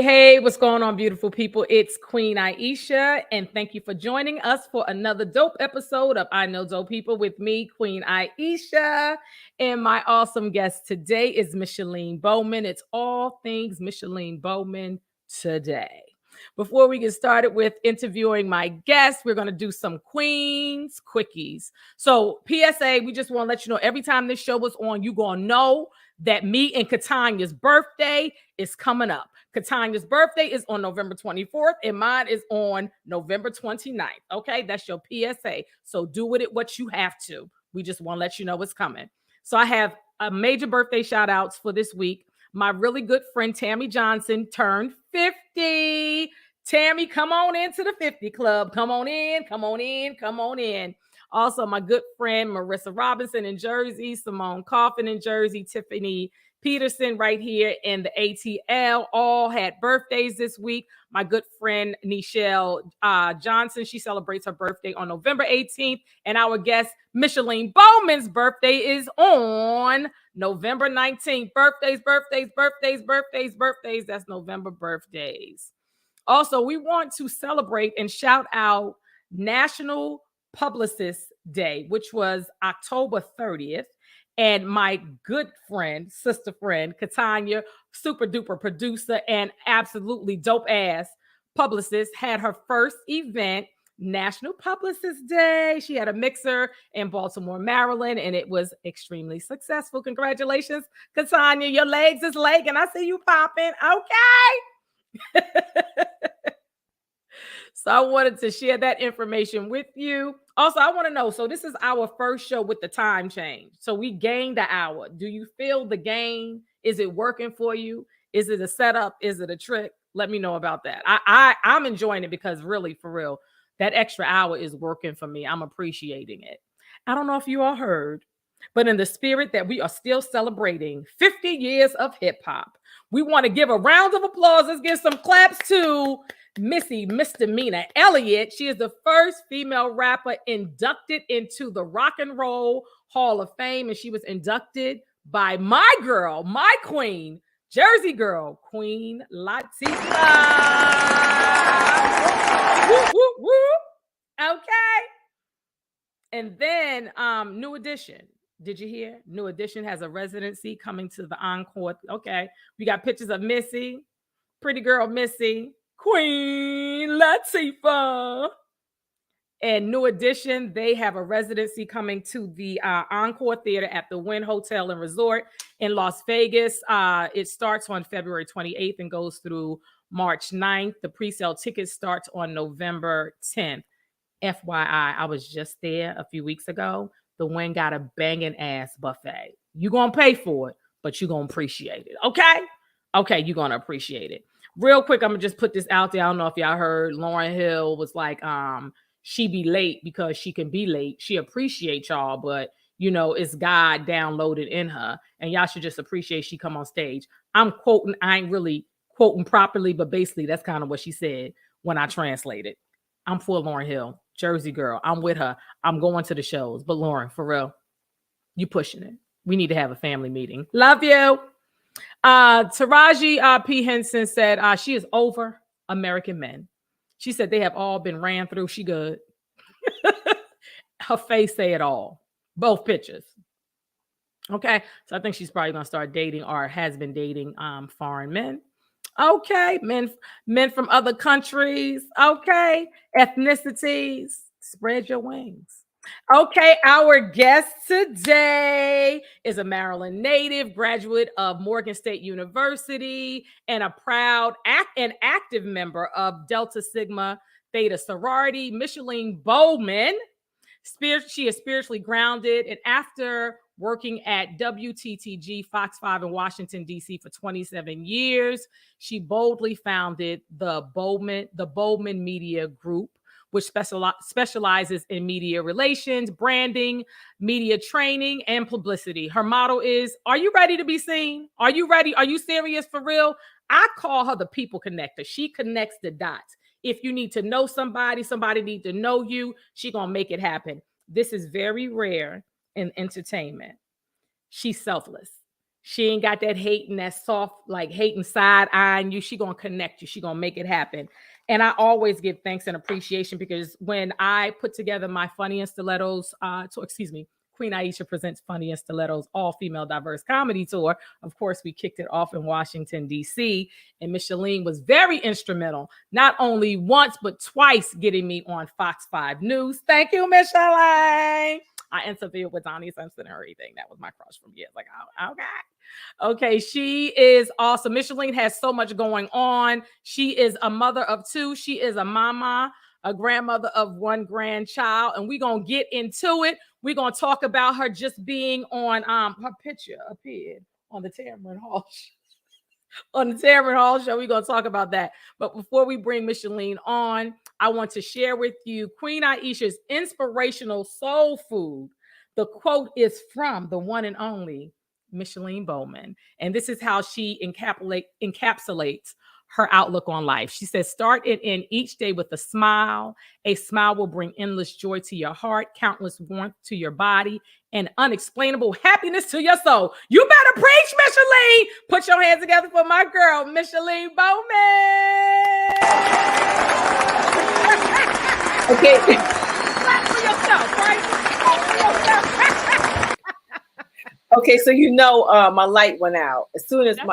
Hey, what's going on, beautiful people? It's Queen Aishah, and thank you for joining us for another dope episode of I Know Dope People with me, Queen Aishah, and my awesome guest today is Micheline Bowman. It's all things Micheline Bowman today. Before we get started with interviewing my guest, we're going to do some Queens quickies. So, PSA, we just want to let you know every time this show is on, you're going to know that me and Katanya's birthday is coming up. Katanya's birthday is on November 24th, and mine is on November 29th. Okay, that's your PSA. So do with it what you have to. We just want to let you know it's coming. So I have a major birthday shout outs for this week. My really good friend Tammy Johnson turned 50. Tammy, come on into the 50 club. Come on in, come on in, come on in. Also, my good friend Marissa Robinson in Jersey, Simone Coffin in Jersey, Tiffany Peterson right here in the ATL, all had birthdays this week. My good friend Nichelle Johnson, she celebrates her birthday on November 18th. And our guest Micheline Bowman's birthday is on November 19th. Birthdays. That's November birthdays. Also, we want to celebrate and shout out National Publicist Day, which was October 30th. And my good friend, sister friend, Katanya, super duper producer and absolutely dope ass publicist, had her first event, National Publicist Day. She had a mixer in Baltimore, Maryland, and it was extremely successful. Congratulations, Katanya. Your legs is legging. I see you popping. Okay. So I wanted to share that information with you. Also, I want to know, so this is our first show with the time change. So we gained an hour. Do you feel the gain? Is it working for you? Is it a setup? Is it a trick? Let me know about that. I'm enjoying it because really, for real, that extra hour is working for me. I'm appreciating it. I don't know if you all heard, but in the spirit that we are still celebrating 50 years of hip hop, we want to give a round of applause. Let's give some claps to Missy Misdemeanor Elliott. She is the first female rapper inducted into the Rock and Roll Hall of Fame, and she was inducted by my girl, my queen, Jersey girl, Queen Latifah. Woo, woo, woo. Okay. And then New Edition. Did you hear? New Edition has a residency coming to the Encore. Okay. We got pictures of Missy, pretty girl Missy, Queen Latifah. And New Edition, they have a residency coming to the Encore Theater at the Wynn Hotel and Resort in Las Vegas. It starts on February 28th and goes through March 9th. The pre-sale tickets starts on November 10th. FYI, I was just there a few weeks ago. The Wynn got a banging ass buffet. You're going to pay for it, but you're going to appreciate it. Okay? Okay, you're going to appreciate it. Real quick, I'm going to just put this out there. I don't know if y'all heard. Lauryn Hill was like, she be late because she can be late. She appreciates y'all, but, you know, it's God downloaded in her. And y'all should just appreciate she come on stage. I'm quoting. I ain't really quoting properly, but basically that's kind of what she said when I translated. I'm for Lauryn Hill. Jersey girl. I'm with her. I'm going to the shows. But Lauren, for real, you pushing it. We need to have a family meeting. Love you. Taraji P. Henson said she is over American men. She said they have all been ran through. She good. Her face say it all. Both pictures. Okay. So I think she's probably gonna start dating or has been dating foreign men. Okay, men from other countries. Okay, ethnicities. Spread your wings. Okay, our guest today is a Maryland native, graduate of Morgan State University, and a proud and active member of Delta Sigma Theta sorority, Micheline Bowman. She is spiritually grounded, and after working at WTTG Fox 5 in Washington, D.C. for 27 years, she boldly founded the Bowman Media Group, which specializes in media relations, branding, media training, and publicity. Her motto is, are you ready to be seen? Are you ready? Are you serious for real? I call her the people connector. She connects the dots. If you need to know somebody need to know you, she gonna make it happen. This is very rare in entertainment. She's selfless. She ain't got that hate and that soft, like hating side eyeing you. She gonna connect you. She gonna make it happen. And I always give thanks and appreciation because when I put together my Funny and Stilettos, Queen Aishah presents Funny and Stilettos all-female diverse comedy tour. Of course, we kicked it off in Washington, D.C., and Micheline was very instrumental, not only once, but twice getting me on Fox 5 News. Thank you, Micheline. I interviewed with Donnie Simpson and everything. That was my crush from years. Like, oh, okay. Okay, she is awesome. Micheline has so much going on. She is a mother of two. She is a mama, a grandmother of one grandchild, and we're going to get into it. We're going to talk about her just being on her picture appeared on the Tamron Hall show. On the Tamron Hall show, we're going to talk about that. But before we bring Micheline on, I want to share with you Queen Aishah's inspirational soul food. The quote is from the one and only Micheline Bowman. And this is how she encapsulates her outlook on life. She says, start it in each day with a smile. A smile will bring endless joy to your heart, countless warmth to your body, and unexplainable happiness to your soul. You better preach, Micheline. Put your hands together for my girl, Micheline Bowman. Okay. Clap for yourself, right? Clap for yourself. Okay, so my light went out. As soon as okay.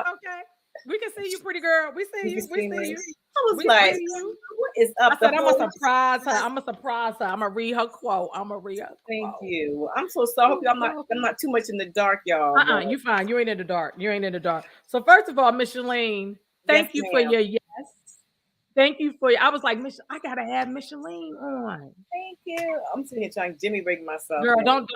We can see you, pretty girl. We see you. We see you. I was like, what is up? I said, I'm going to surprise her. I'm going to read her quote. Thank you. I'm so sorry. I'm not too much in the dark, y'all. You fine. You ain't in the dark. So first of all, Micheline, thank you for your yes. Thank you for your, I was like, I got to have Micheline on. Thank you. I'm sitting here trying to Jimmy rig myself. Girl, don't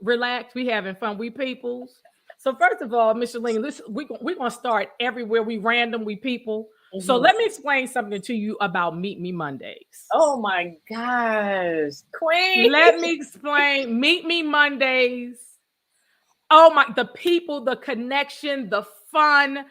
relax. We having fun. We peoples. So first of all, Micheline, listen, we're going to start everywhere. We people. Mm-hmm. So let me explain something to you about Meet Me Mondays. Oh my gosh, Queen. Let me explain Meet Me Mondays. Oh the people, the connection, the fun,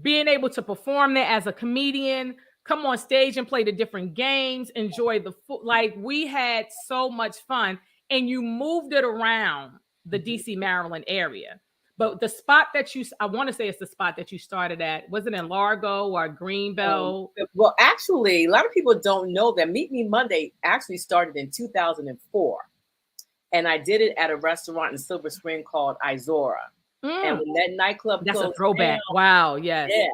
being able to perform there as a comedian, come on stage and play the different games, enjoy the food. Like we had so much fun and you moved it around the DC, Maryland area. But the spot that I want to say it's the spot that you started at. Was it in Largo or Greenbelt? Well, actually, a lot of people don't know that Meet Me Monday actually started in 2004. And I did it at a restaurant in Silver Spring called Izora. And when that nightclub closed, that's a throwback. Down, wow, yes. Yeah.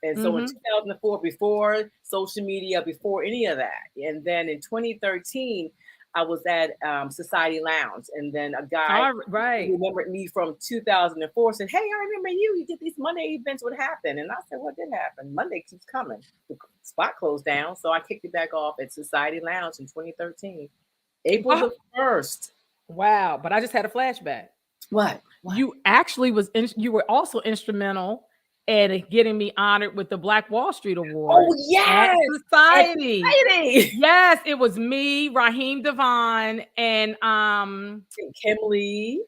And so in 2004, before social media, before any of that. And then in 2013, I was at Society Lounge, and then a guy who remembered me from 2004 said, "Hey, I remember you. You did these Monday events. What happened?" And I said, "What did happen? Monday keeps coming. The spot closed down, so I kicked it back off at Society Lounge in 2013, April the 1st." Wow! But I just had a flashback. What? You actually you were also instrumental and getting me honored with the Black Wall Street Award. Oh, yes. Society. Yes, it was me, Raheem Devon, and Kim Lee.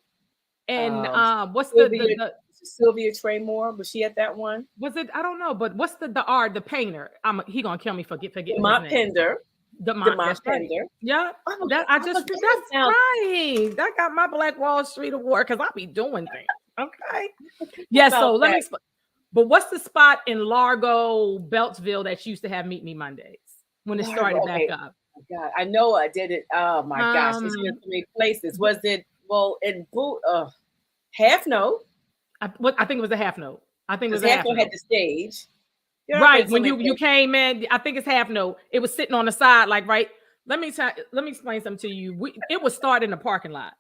And what's Sylvia Traymore? Was she at that one? Was it? I don't know, but what's the painter? He gonna kill me for forgetting. Mont Pender. Demont Pender. Yeah. That's right. That got my Black Wall Street Award because I be doing things. Okay. Yeah, so let me But what's the spot in Largo, Beltsville that used to have Meet Me Mondays? when it started back up. Oh God, I know I did it. Oh my gosh, it's been so many places. Was it Half Note? I think it was a Half Note. I think it was Half Note had the stage. Right. When you came in, I think it's Half Note. It was sitting on the side, like, right. Let me explain something to you. It was started in the parking lot.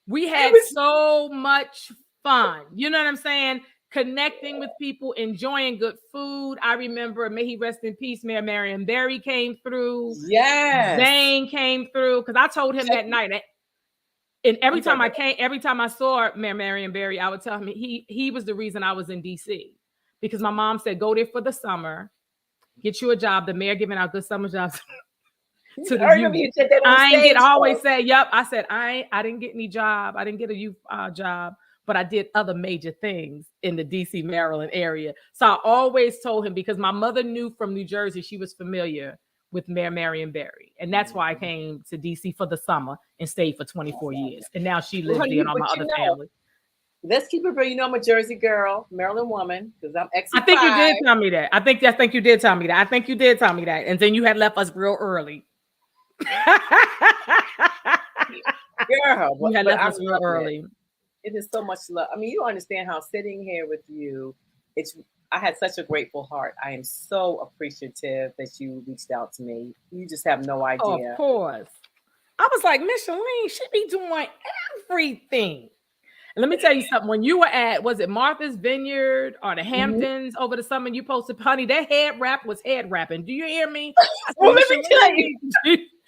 We had so much fun. You know what I'm saying? Connecting with people, enjoying good food. I remember, may he rest in peace, Mayor Marion Barry came through. Yes. Zane came through. Because I told him that night. And every time I saw Mayor Marion Barry, I would tell him he was the reason I was in DC. Because my mom said, go there for the summer, get you a job. The mayor giving out good summer jobs to the youth. You said that on stage, I always say, yep. I said, I didn't get any job. I didn't get a youth job, but I did other major things in the DC, Maryland area. So I always told him, because my mother knew from New Jersey, she was familiar with Mayor Marion Barry. And that's why I came to DC for the summer and stayed for 24 years. And now she lives there and all my other family. Let's keep it real. You know, I'm a Jersey girl, Maryland woman, because I'm ex. I think you did tell me that. I think you did tell me that. I think you did tell me that. And then you had left us real early. Girl, you had left us real early. It is so much love. I mean, you understand how sitting here with you, I had such a grateful heart. I am so appreciative that you reached out to me. You just have no idea. Oh, of course. I was like, Micheline, she be doing everything. And let me tell you something. When you were at, was it Martha's Vineyard or the Hamptons over the summer, you posted, honey, that head wrap was head wrapping. Do you hear me? Well, let me tell you.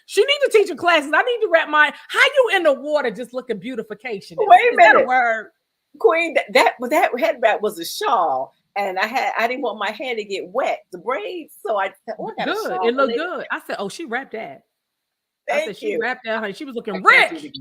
She need to teach her classes. I need to wrap my, how you in the water just looking beautification? Wait a minute. Is that a word? Queen, that head wrap was a shawl. And I didn't want my hair to get wet, the braids. So I said, oh, I got good. It looked good. I said, oh, she wrapped that. She wrapped that, honey. She was looking rich.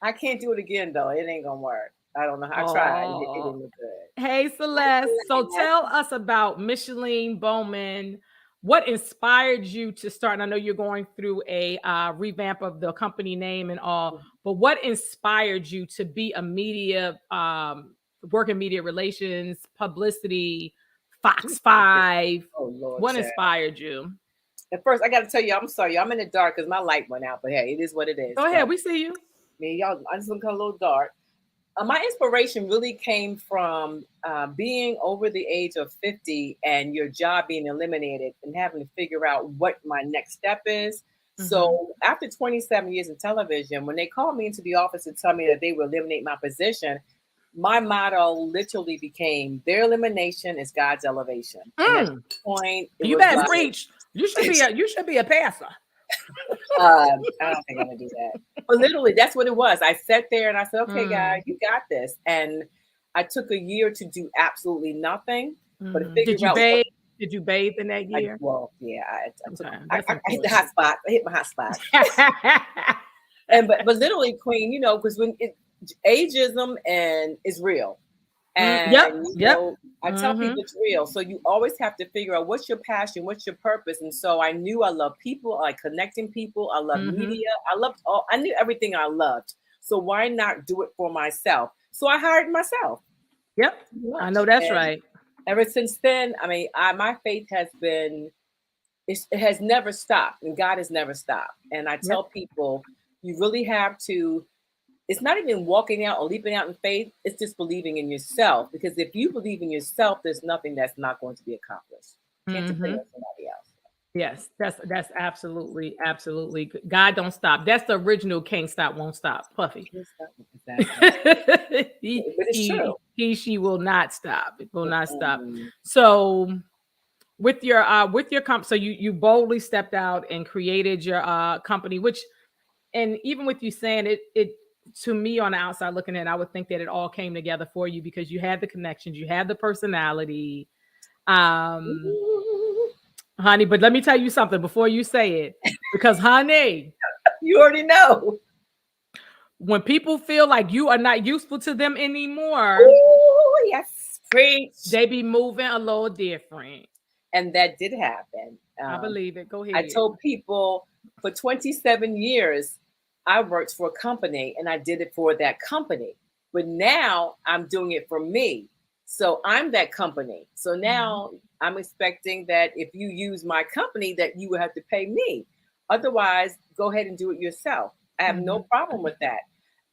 I can't do it again, though. It ain't gonna work. I don't know how. I tried. It didn't look good. Hey, Celeste. So tell us about Micheline Bowman. What inspired you to start? And I know you're going through a revamp of the company name and all, but what inspired you to be a media, work in media relations, publicity, Fox 5? Oh, Lord, what inspired you? At first, I got to tell you, I'm sorry. I'm in the dark because my light went out, but hey, it is what it is. Go ahead. We see you. Y'all, I just look a little dark. My inspiration really came from being over the age of 50 and your job being eliminated and having to figure out what my next step is. Mm-hmm. So after 27 years in television, when they called me into the office to tell me that they would eliminate my position, my motto literally became, their elimination is God's elevation. And at the point, you better preach. You should be a pastor. I don't think I'm gonna do that. But literally, that's what it was. I sat there and I said, okay, guys, you got this. And I took a year to do absolutely nothing. But did you bathe? Did you bathe in that year? I hit the hot spot. I hit my hot spot. but literally, Queen, because when ageism and is real. And I tell people it's real. So you always have to figure out what's your passion, what's your purpose. And so I knew I love people, I like connecting people, I love media, I knew everything I loved. So why not do it for myself? So I hired myself. Yep, I know that's right. Ever since then, I mean, my faith has been, it has never stopped, and God has never stopped. And I tell people, you really have to. It's not even walking out or leaping out in faith. It's just believing in yourself. Because if you believe in yourself, there's nothing that's not going to be accomplished. You can't depend on somebody else. Yes, that's absolutely. God don't stop. That's the original Can't Stop, Won't Stop. Puffy. She will not stop. It will not stop. So with your company, so you boldly stepped out and created your company, which, and even with you saying it to me on the outside looking in, I would think that it all came together for you because you had the connections, you had the personality, honey. But let me tell you something before you say it, because honey, you already know, when people feel like you are not useful to them anymore, yes, preach. They be moving a little different, and that did happen. I believe it. Go ahead. I told people for 27 years. I worked for a company and I did it for that company, but now I'm doing it for me. So I'm that company. So now I'm expecting that if you use my company, that you will have to pay me. Otherwise, go ahead and do it yourself. I have no problem with that.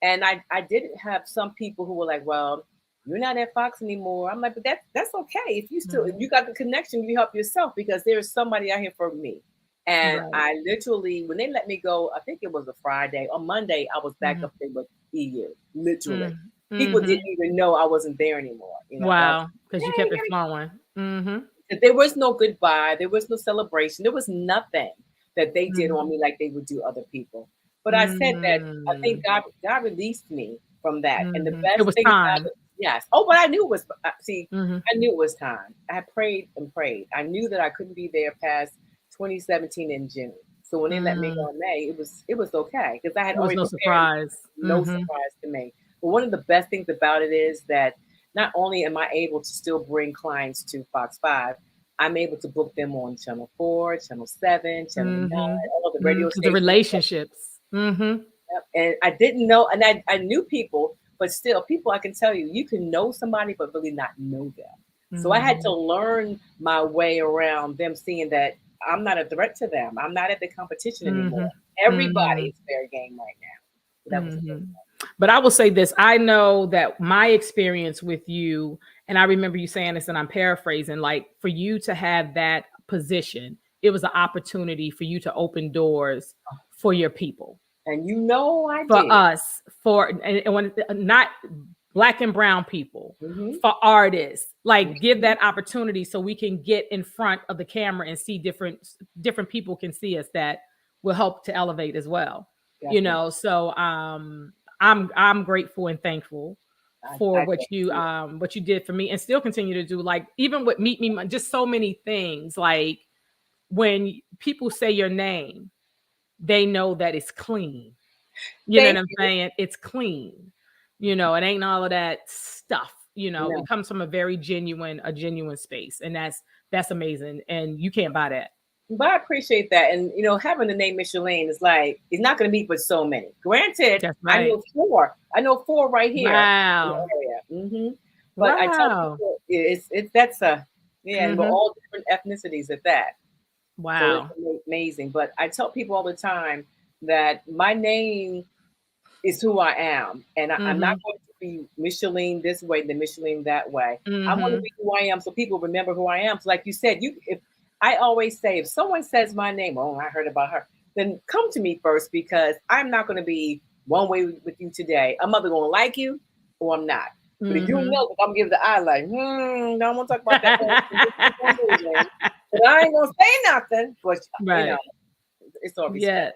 And I didn't have some people who were like, well, you're not at Fox anymore. I'm like, but that's okay. If you still, if you got the connection, you help yourself because there's somebody out here for me. And I literally, when they let me go, I think it was a Friday. On Monday, I was back up there with EU. Literally, people didn't even know I wasn't there anymore. You know, wow, because you kept it flowing. There was no goodbye. There was no celebration. There was nothing that they did on me like they would do other people. But I said that I think God released me from that. And the best thing about it, yes. Oh, but I knew it was. See, I knew it was time. I prayed and prayed. I knew that I couldn't be there past 2017 in June. So when they let me go in May, it was okay because I had already prepared. Surprise. No surprise to me. But one of the best things about it is that not only am I able to still bring clients to Fox 5, I'm able to book them on Channel 4, Channel 7, Channel 9, all the radio stations. The relationships. And I didn't know, and I knew people, but still, people, I can tell you, you can know somebody, but really not know them. So I had to learn my way around them seeing that I'm not a threat to them. I'm not at the competition anymore. Everybody is fair game right now. So that was a good one. But I will say this. I know that my experience with you, and I remember you saying this, and I'm paraphrasing, like for you to have that position, it was an opportunity for you to open doors for your people. And you know I for did. Us, and when not Black and brown people, for artists, like give that opportunity so we can get in front of the camera and see different people can see us that will help to elevate as well. Definitely. You know, so I'm grateful and thankful for what you did for me and still continue to do. Like even with Meet Me, just so many things. Like when people say your name, they know that it's clean. You know what I'm saying? It's clean. You know, it ain't all of that stuff. You know, it comes from a very genuine space, and that's amazing. And you can't buy that. But I appreciate that. And, you know, having the name Micheline is like, it's not going to meet with so many. Granted, right. I know four right here. Wow. But I tell people, that's and we're all different ethnicities at that. Wow. So it's amazing. But I tell people all the time that my name is who I am. And I'm not going to be Micheline this way, then Micheline that way. I want to be who I am so people remember who I am. So like you said, I always say, if someone says my name, oh, I heard about her, then come to me first because I'm not going to be one way with you today. I'm either going to like you or I'm not. But if you know, I'm giving the eye like, don't want to talk about that. But I ain't going to say nothing. But, you know, it's all respect. Yes.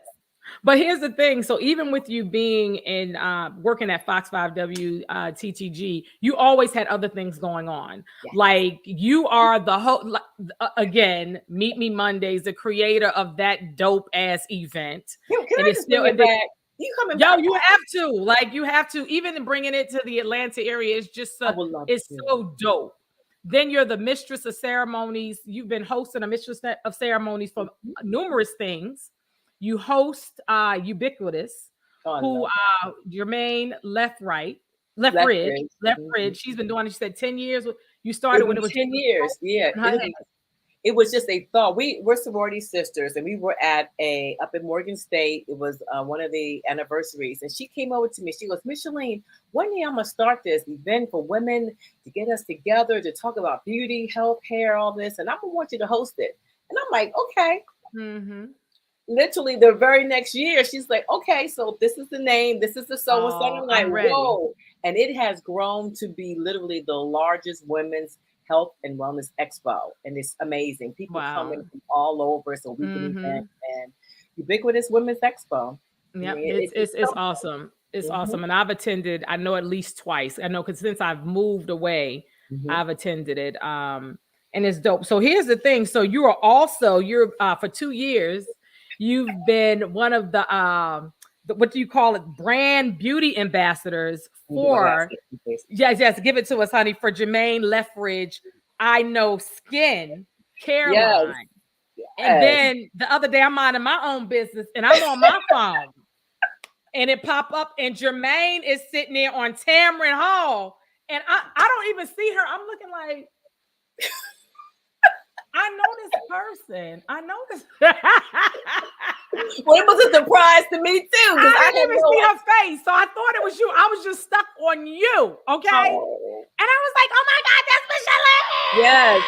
But here's the thing. So even with you being in working at Fox 5W TTG, you always had other things going on. Yes. Like you are the whole, again, Meet Me Mondays, the creator of that dope ass event. Can I just bring it back? You coming back? You have to. Like you have to. Even bringing it to the Atlanta area is just so dope. Then you're the mistress of ceremonies. You've been hosting a mistress of ceremonies for numerous things. You host Ubiquitous, who Jermaine Left Ridge. She's been doing it. She said 10 years. You started when it was 10 years. Yeah. It was just a thought. We're sorority sisters, and we were at up in Morgan State. It was one of the anniversaries, and she came over to me. She goes, Micheline, one day I'm gonna start this event for women to get us together to talk about beauty, health, hair, all this, and I'm gonna want you to host it. And I'm like, okay. Literally the very next year, she's like, okay, so this is the name, this is the so-and-so. I'm like, whoa. And it has grown to be literally the largest women's health and wellness expo. And it's amazing. People coming from all over. So we can event and Ubiquitous Women's Expo. Yeah, it's awesome. It's awesome. And I've attended, I know at least twice. I know because since I've moved away, I've attended it. And it's dope. So here's the thing. So you're for 2 years, you've been one of the what do you call it? Brand beauty ambassadors for yes, give it to us, honey, for Jermaine Lethbridge. I Know Skin Care line. Yes. And then the other day I'm minding my own business and I'm on my phone and it pop up and Jermaine is sitting there on Tamron Hall and I don't even see her. I'm looking like I know this person. I know this. Well, it was a surprise to me too. I didn't even see her face, so I thought it was you. I was just stuck on you, okay? Oh. And I was like, "Oh my God, that's Micheline!" Yes,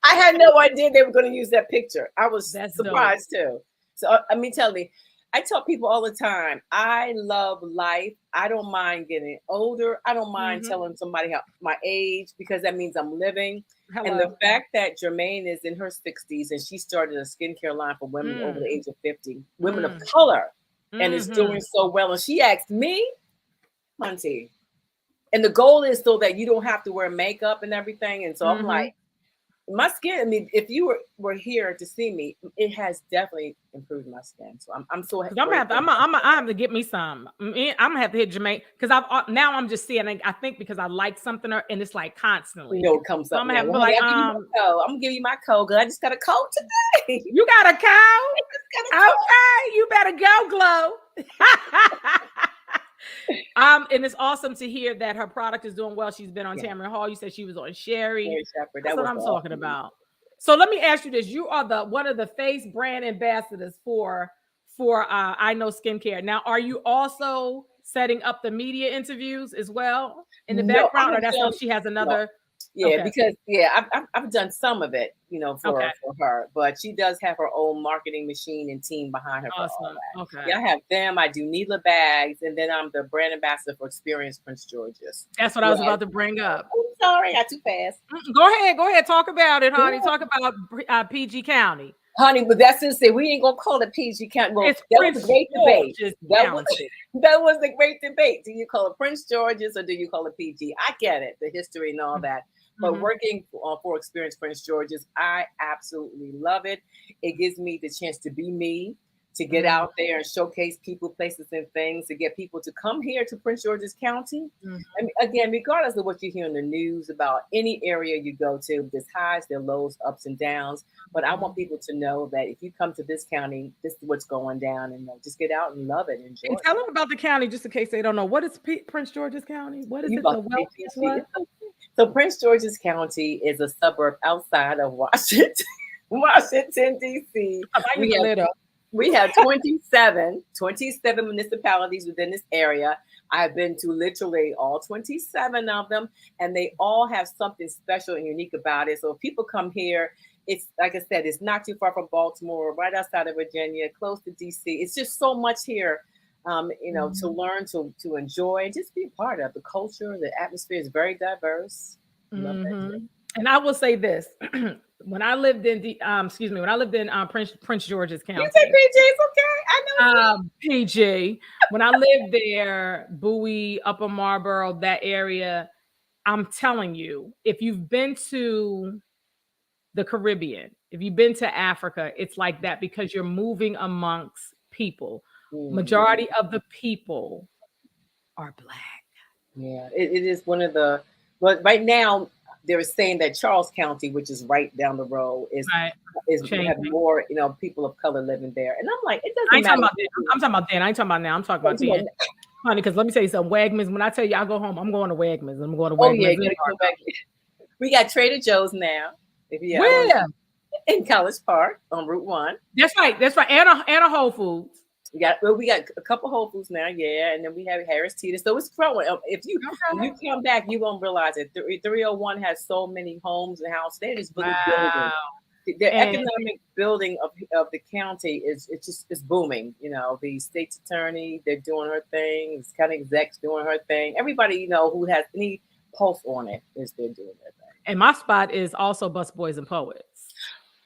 I had no idea they were going to use that picture. I was surprised too. So tell me. I tell people all the time, I love life. I don't mind getting older. I don't mind telling somebody my age because that means I'm living. Hello. And the fact that Jermaine is in her 60s and she started a skincare line for women over the age of 50, women of color, and is doing so well. And she asked me, Hunty, and the goal is so that you don't have to wear makeup and everything. And so I'm like, my skin, I mean, if you were here to see me, it has definitely improved my skin. So I'm so happy. I have to get me some. I'm gonna have to hit Jermaine because I'm just seeing. I think because I like something and it's like constantly. You know, it comes up. I'm gonna have to like I'm gonna give you my code because I just got a code today. You got a code? Okay, you better go, Glow. And it's awesome to hear that her product is doing well. She's been on Tamron Hall. You said she was on Sherry. That's what I'm talking about. So let me ask you this: you are one of the face brand ambassadors for I Know Skincare. Now, are you also setting up the media interviews as well in the background, or that's what she has another? Yeah, because I've done some of it, for her, but she does have her own marketing machine and team behind her. Awesome. Okay. Yeah, I have them. I do Needler bags, and then I'm the brand ambassador for Experience Prince George's. That's what I was about to bring up. I'm sorry, I got too fast. Go ahead. Talk about it, honey. Talk about PG County. Honey, but that's just it. We ain't gonna call it PG County. Well, that was a great debate. That was a great debate. Do you call it Prince George's or do you call it PG? I get it, the history and all that. But working for Experience Prince George's, I absolutely love it. It gives me the chance to be me, to get out there and showcase people, places, and things, to get people to come here to Prince George's County. And again, regardless of what you hear in the news about any area you go to, there's highs, there's lows, ups and downs. But I want people to know that if you come to this county, this is what's going down, and just get out and love it. Enjoy. And tell them about the county, just in case they don't know. What is Prince George's County? What is it? The wealthiest one? So Prince George's County is a suburb outside of Washington, D.C. We have 27 municipalities within this area. I've been to literally all 27 of them, and they all have something special and unique about it. So if people come here, it's like I said, it's not too far from Baltimore, right outside of Virginia, close to DC. It's just so much here, to learn, to enjoy, and just be a part of. The culture, the atmosphere is very diverse. And I will say this. When I lived in Prince George's County. You say PG, it's okay. I know. PG. When I lived there, Bowie, Upper Marlboro, that area, I'm telling you, if you've been to the Caribbean, if you've been to Africa, it's like that because you're moving amongst people. Majority of the people are Black. Yeah, it is one of the. But right now, they're saying that Charles County, which is right down the road, is have more people of color living there, and I'm like, it doesn't matter. I'm talking about then. I ain't talking about now. I'm talking about then, honey. Because let me tell you something. Wegmans. When I tell you I go home, I'm going to Wegmans. I'm going to Wegmans. Oh yeah, go back. We got Trader Joe's now. Where? In College Park on Route 1. That's right. And a Whole Foods. We got a couple Whole Foods now, and then we have Harris Teeter. So it's growing. If you come back, you won't realize it. 301 has so many homes and houses. They're just building. The economic building of the county is booming. The state's attorney, they're doing her thing. The county exec's doing her thing. Everybody who has any pulse on it they're doing their thing. And my spot is also Busboys and Poets.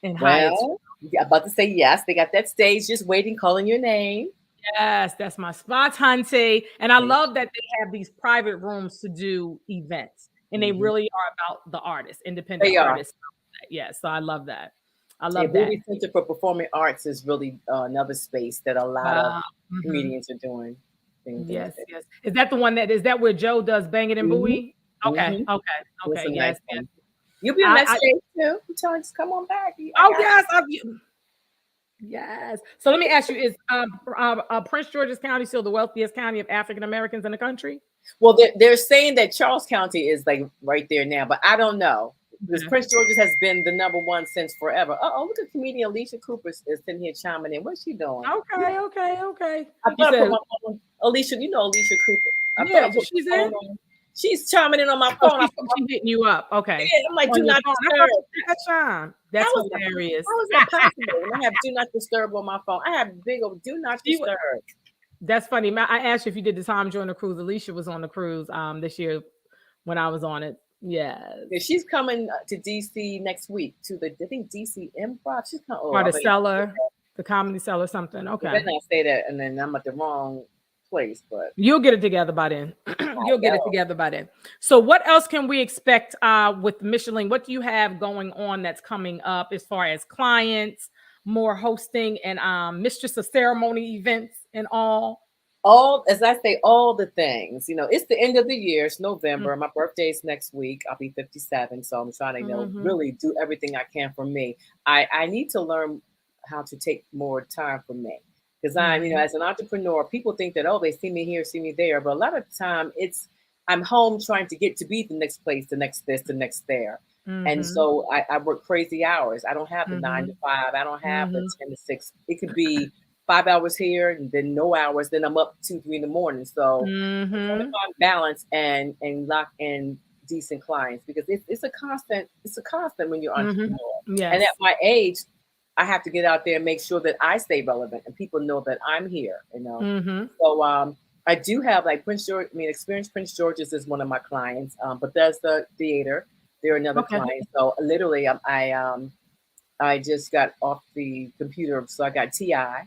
I'm about to say yes. They got that stage just waiting, calling your name. Yes, that's my spot, Hunty. And I love that they have these private rooms to do events, and they really are about the artists, independent artists. Yes, so I love that. I love that. The Center for Performing Arts is really another space that a lot of comedians are doing. Yes. Is that the one is that where Joe does Bang It and Bowie? Okay. Yes. You'll be on that stage too. I'm telling you, just come on back. Yes. So let me ask you: is Prince George's County still the wealthiest county of African Americans in the country? Well, they're saying that Charles County is like right there now, but I don't know. because Prince George's has been the number one since forever. Oh, look at comedian Alicia Cooper is sitting here chiming in. What's she doing? Okay. I thought I put my phone. Alicia, you know Alicia Cooper. Yeah, she's in. She's chiming in on my phone. She's hitting you up. Okay. Yeah, I'm like, do not disturb. That's hilarious. How is that possible? I have do not disturb on my phone. I have big old do not disturb. That's funny. I asked you if you did the time during the cruise. Alicia was on the cruise this year when I was on it. Yeah, she's coming to DC next week to the DC Improv. She's coming. Or the Cellar, the Comedy Cellar, something. Okay. Then I say that, and then I'm at the wrong place, but you'll get it together by then. You'll get it together by then. So what else can we expect with Micheline? What do you have going on that's coming up as far as clients, more hosting, and mistress of ceremony events and all? As I say, all the things. You know, it's the end of the year. It's November. My birthday is next week. I'll be 57, so I'm trying to really do everything I can for me. I need to learn how to take more time for me. Because I'm, as an entrepreneur, people think that, they see me here, see me there. But a lot of the time, I'm home trying to get to be the next place, the next this, the next there. And so I work crazy hours. I don't have the 9 to 5. I don't have the 10 to 6. It could be 5 hours here and then no hours. Then I'm up 2, 3 in the morning. So I'm trying to find balance and lock in decent clients, because it's a constant when you're entrepreneur. Yes. And at my age, I have to get out there and make sure that I stay relevant and people know that I'm here, So I do have like Experience Prince George's is one of my clients, but there's the theater. They're another client. So literally I just got off the computer. So I got T.I.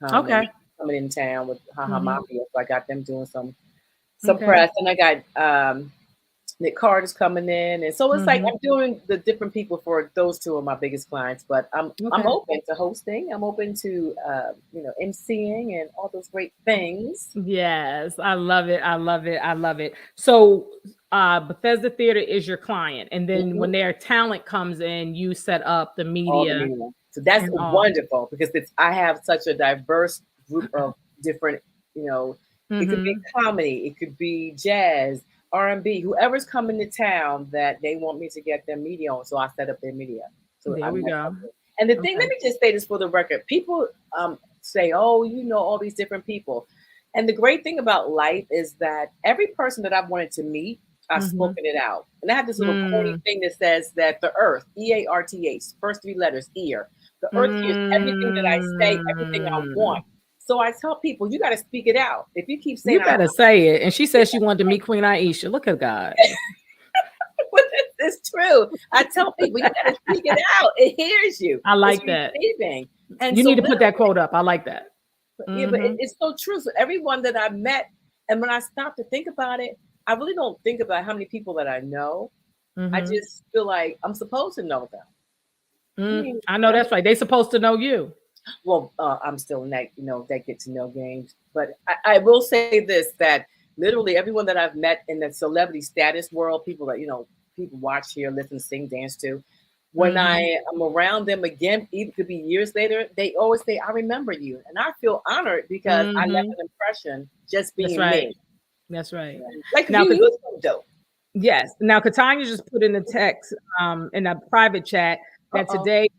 coming in town with Haha Mafia. So I got them doing some press, and I got Nick Carter's coming in, and so it's like I'm doing the different people for those two of my biggest clients. But I'm open to hosting. I'm open to emceeing and all those great things. Yes, I love it. So Bethesda Theater is your client, and then when their talent comes in, you set up the media. So that's wonderful, because I have such a diverse group of different, it could be comedy, it could be jazz, R&B, whoever's coming to town that they want me to get their media on. So I set up their media. So there we go. And the thing, let me just say this for the record. People say, all these different people. And the great thing about life is that every person that I've wanted to meet, I've spoken it out. And I have this little corny thing that says that the earth, EARTH, first 3 letters, ear. The earth hears everything that I say, everything I want. So I tell people, you got to speak it out. If you keep saying, you got to say it. And she said she wanted to meet Queen Aishah. Look at God. It's true. I tell people, you got to speak it out. It hears you. I like that. And you need to put that quote up. I like that. Yeah, but it's so true. So everyone that I've met, and when I stop to think about it, I really don't think about how many people that I know. I just feel like I'm supposed to know them. I know that's right. They're supposed to know you. Well, I'm still in that, that get to know games. But I will say this, that literally everyone that I've met in the celebrity status world, people that, people watch, hear, listen, sing, dance to, when I am around them again, it could be years later, they always say, I remember you. And I feel honored because I left an impression just being me. That's right. Like now, you so dope. Yes. Now, Katanya just put in the text in a private chat that today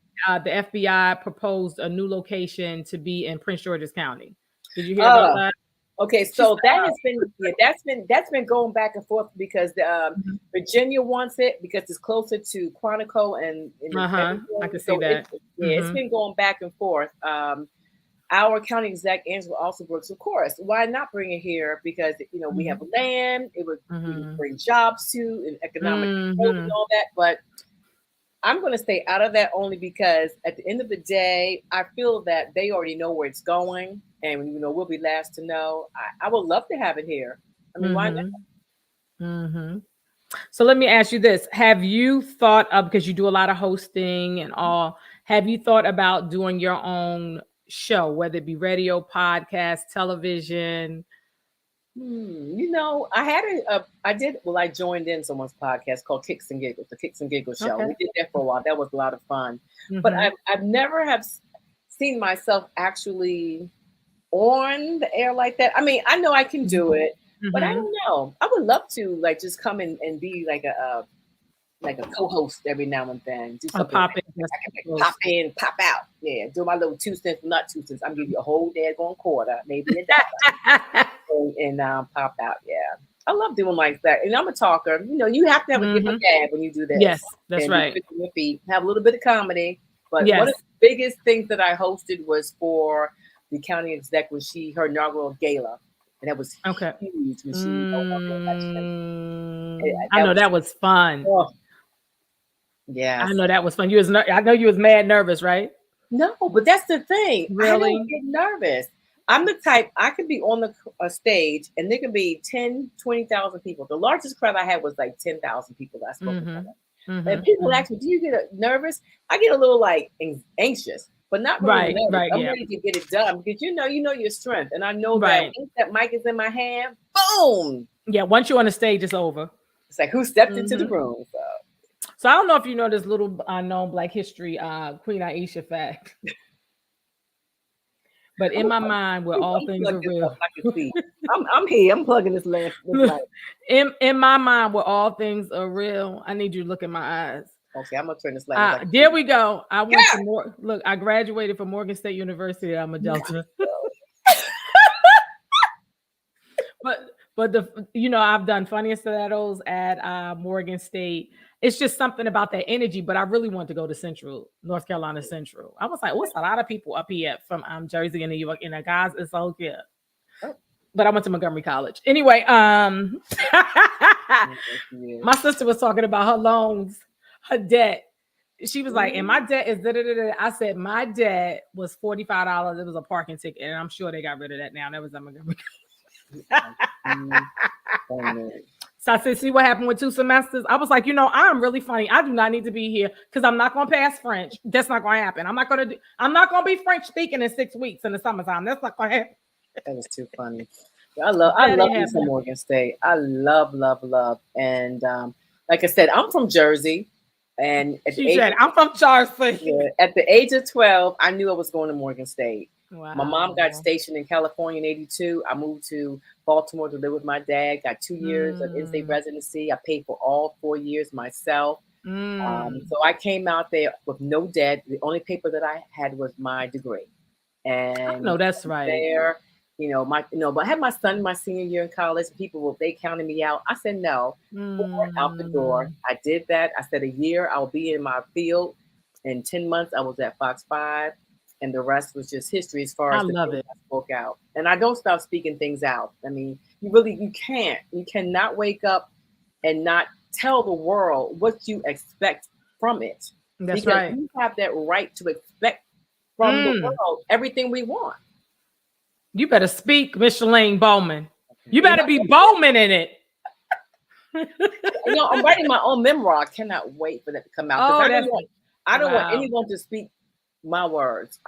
the FBI proposed a new location to be in Prince George's County. Did you hear about that? Okay, so that has been that's been going back and forth because Virginia wants it because it's closer to Quantico and I can see that. It's been going back and forth. Our county exec, Angela Alsobrooks, of course, why not bring it here? Because we have land, it would bring jobs to and economic growth and all that. But I'm going to stay out of that only because at the end of the day, I feel that they already know where it's going, and we'll be last to know. I would love to have it here. I mean, why not? So let me ask you this: have you thought of, because you do a lot of hosting and all, have you thought about doing your own show, whether it be radio, podcast, television? I joined in someone's podcast called Kicks and Giggles, the Kicks and Giggles show. We did that for a while. That was a lot of fun. But I've never have seen myself actually on the air like that. I mean, I know I can do it, but I don't know. I would love to just come in and be like like a co-host every now and then. Do something. Pop I can pop in, pop out. Yeah, do my little 2 cents, not 2 cents. I'm giving you a whole daggone quarter, maybe $1, and pop out. Yeah, I love doing like that. And I'm a talker. You know, you have to have a different gab when you do this. Yes, that's right. Your feet, have a little bit of comedy. But one of the biggest things that I hosted was for the county exec when her inaugural gala. And that was huge when she I know that was fun. Oh, yeah. I know that was fun. I know you was mad nervous, right? No, but that's the thing. Really? I don't get nervous. I'm the type, I could be on the stage and there could be 10, 20,000 people. The largest crowd I had was like 10,000 people that I spoke to. And people ask me, do you get nervous? I get a little like anxious. But not really nervous. I'm ready to get it done because you know your strength. And I know that once that mic is in my hand, boom. Yeah, once you're on the stage, it's over. It's like who stepped into the room. So I don't know if you know this little unknown Black history Queen Aishah fact. But in my mind, where all things are real. I'm here. I'm plugging this lamp. In my mind, where all things are real, I need you to look in my eyes. Okay, I'm gonna turn this light. There we go. I went to look. I graduated from Morgan State University. I'm a Delta. but I've done funny stilettos at Morgan State. It's just something about that energy. But I really want to go to Central, North Carolina Central. I was like, what's a lot of people up here from Jersey and New York, and the guys, it's all good. But I went to Montgomery College. Anyway, my sister was talking about her loans. Her debt. She was like, and my debt is da-da-da-da. I said, my debt was $45. It was a parking ticket. And I'm sure they got rid of that now. That was So I said, see what happened with 2 semesters? I was like, I'm really funny. I do not need to be here because I'm not going to pass French. That's not going to happen. I'm not going to be French speaking in 6 weeks in the summertime. That's not going to happen. That was too funny. I love you from Morgan State. I love. And like I said, I'm from Jersey. And I'm from Jersey. Yeah, at the age of 12, I knew I was going to Morgan State. Wow. My mom got stationed in California in 82. I moved to Baltimore to live with my dad. Got 2 years of in-state residency. I paid for all 4 years myself. So I came out there with no debt. The only paper that I had was my degree. And no, that's right. There, but I had my son my senior year in college. People they counted me out. I said no, out the door. I did that. I said a year I'll be in my field. In 10 months I was at Fox 5, and the rest was just history as far as I spoke out. And I don't stop speaking things out. I mean, you cannot wake up and not tell the world what you expect from it. That's because right. You have that right to expect from the world everything we want. You better speak, Micheline Bowman. You better be Bowman in it. I'm writing my own memoir. I cannot wait for that to come out. I don't want anyone to speak my words.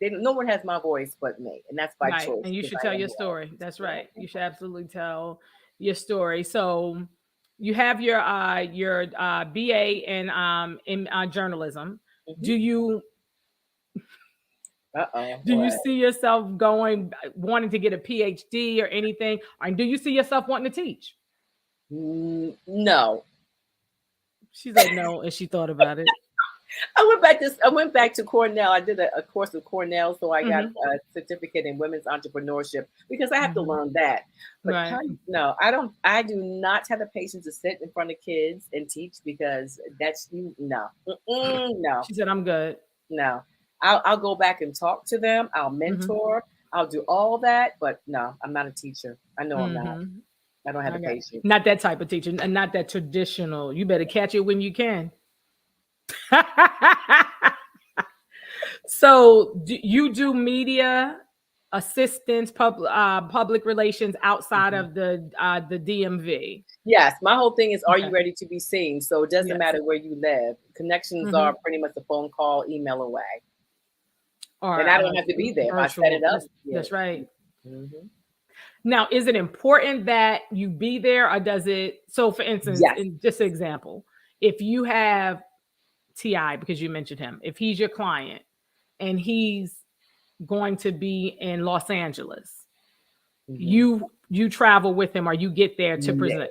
No one has my voice but me, and that's by choice. And you should tell your story. That's right. You should absolutely tell your story. So you have your BA in journalism. Do you? Do you see yourself wanting to get a PhD or anything? Or do you see yourself wanting to teach? No. She's like, no, and she thought about it. I went back to Cornell. I did a course with Cornell, so I got a certificate in women's entrepreneurship because I have to learn that. But no, I do not have the patience to sit in front of kids and teach because that's no. She said, I'm good. No. I'll go back and talk to them. I'll mentor. I'll do all that. But no, I'm not a teacher. I know I'm not. I don't have the patience. Not that type of teacher, and not that traditional. You better catch it when you can. So you do media assistance, public relations outside of the DMV? Yes. My whole thing is, are you ready to be seen? So it doesn't matter where you live. Connections are pretty much a phone call, email away. And I don't have to be there. I set it up. That's right. Now, is it important that you be there, or does it? So, for instance, just an example, if you have T.I., because you mentioned him, if he's your client and he's going to be in Los Angeles, you travel with him, or you get there to present?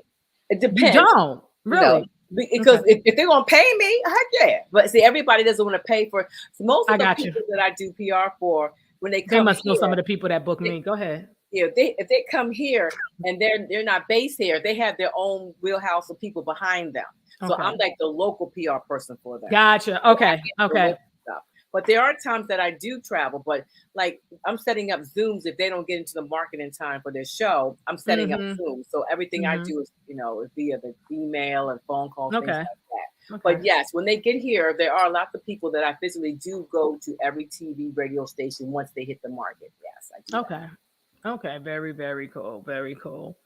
It depends. You don't really. Because if they're gonna pay me, heck yeah. But see, everybody doesn't want to pay for. So most of the people that I do PR for, when they come, they must know some of the people that book me. Go ahead. Yeah, if they come here and they're not based here, they have their own wheelhouse of people behind them. So I'm like the local PR person for them. Gotcha. Okay. Okay. But there are times that I do travel, but like I'm setting up Zooms if they don't get into the market in time for their show. I'm setting up Zooms. So everything I do is, is via the email and phone calls, things like that. Okay. But yes, when they get here, there are lots of people that I physically do go to every TV radio station once they hit the market. Yes, I do. Okay. Okay. Very, very cool. Very cool.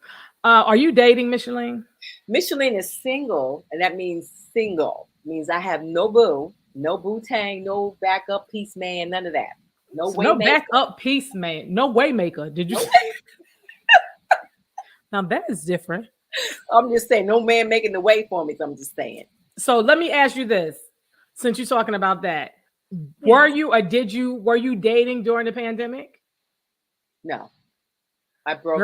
Are you dating Micheline? Micheline is single, and that means single. Means I have no boo. No boo-tang, no backup piece man, none of that. No backup piece man, no waymaker. Did you say? Now that is different. I'm just saying, no man making the way for me. So I'm just saying. So let me ask you this: since you're talking about that, were you dating during the pandemic? No, I broke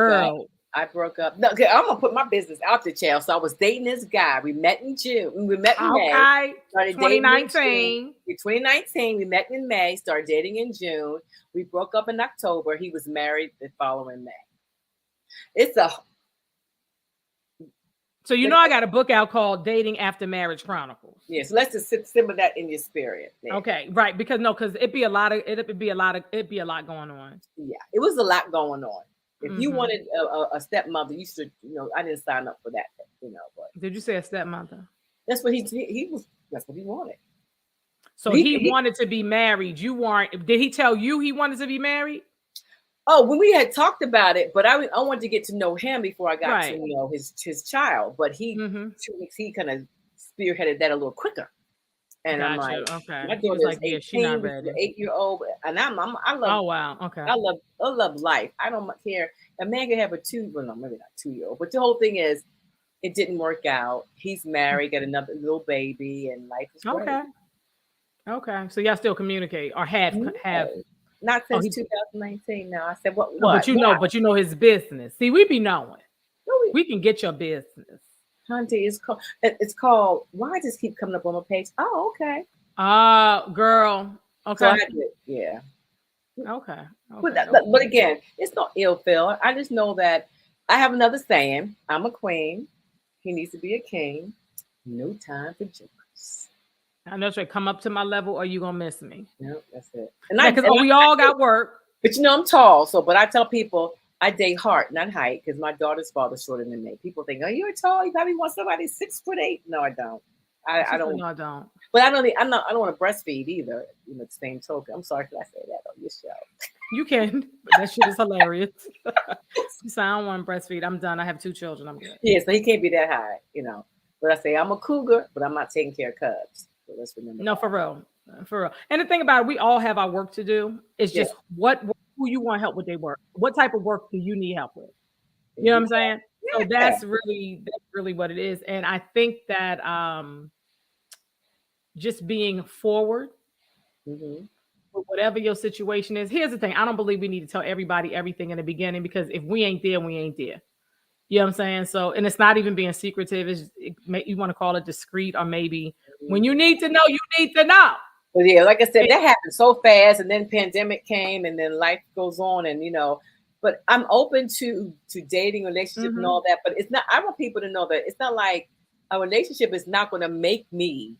up. No, okay, I'm gonna put my business out there, child. So I was dating this guy. We met in June. We met in May. 2019. 2019. We met in May. Started dating in June. We broke up in October. He was married the following May. So I got a book out called "Dating After Marriage Chronicles." Yes, let's just simmer that in your spirit. There. Okay, right? Because it'd be a lot going on. Yeah, it was a lot going on. If you wanted a stepmother, you should, I didn't sign up for that, But did you say a stepmother? That's what he was. That's what he wanted. So he wanted to be married. You weren't. Did he tell you he wanted to be married? Oh, when we had talked about it, but I wanted to get to know him before I got to know his child. But he kind of spearheaded that a little quicker. And I'm like, okay. My daughter's like, yeah, she's not ready. 8-year-old, and I love. Oh wow, okay. I love life. I don't care. A man can have a maybe not 2-year-old, but the whole thing is, it didn't work out. He's married, got another little baby, and life is great. Okay. So y'all still communicate or have? Not since 2019. No, I said what? No, but you know his business. See, we be knowing. We can get your business. Hunty is called. It's called. Why I just keep coming up on my page? Oh, okay. Girl. Okay. So I did, yeah. Okay. But again, it's not ill feel. I just know that I have another saying. I'm a queen. He needs to be a king. No time for jokers. I know. Should come up to my level, or you gonna miss me? No, that's it. Because we all got work. But I'm tall. So, but I tell people. I date heart, not height, because my daughter's father's shorter than me. People think, "Oh, you're tall. You probably want somebody 6'8". No, I don't. I don't. No, I don't. But I don't want to breastfeed either. The same token. I'm sorry, can I say that on your show? You can. But that shit is hilarious. So I don't want to breastfeed. I'm done. I have 2 children. I'm good. Yeah, so he can't be that high, But I say I'm a cougar, but I'm not taking care of cubs. So let's remember. No, for real. And the thing about it, we all have our work to do. It's just who you want help with their work. What type of work do you need help with? You know what I'm saying? Yeah. So that's really what it is. And I think that just being forward with whatever your situation is. Here's the thing. I don't believe we need to tell everybody everything in the beginning, because if we ain't there, we ain't there. You know what I'm saying? So, and it's not even being secretive. You want to call it discreet, or maybe when you need to know, you need to know. But yeah, like I said, that happened so fast, and then pandemic came, and then life goes on, and But I'm open to dating, relationship, and all that. But it's not. I want people to know that it's not like a relationship is not going to make me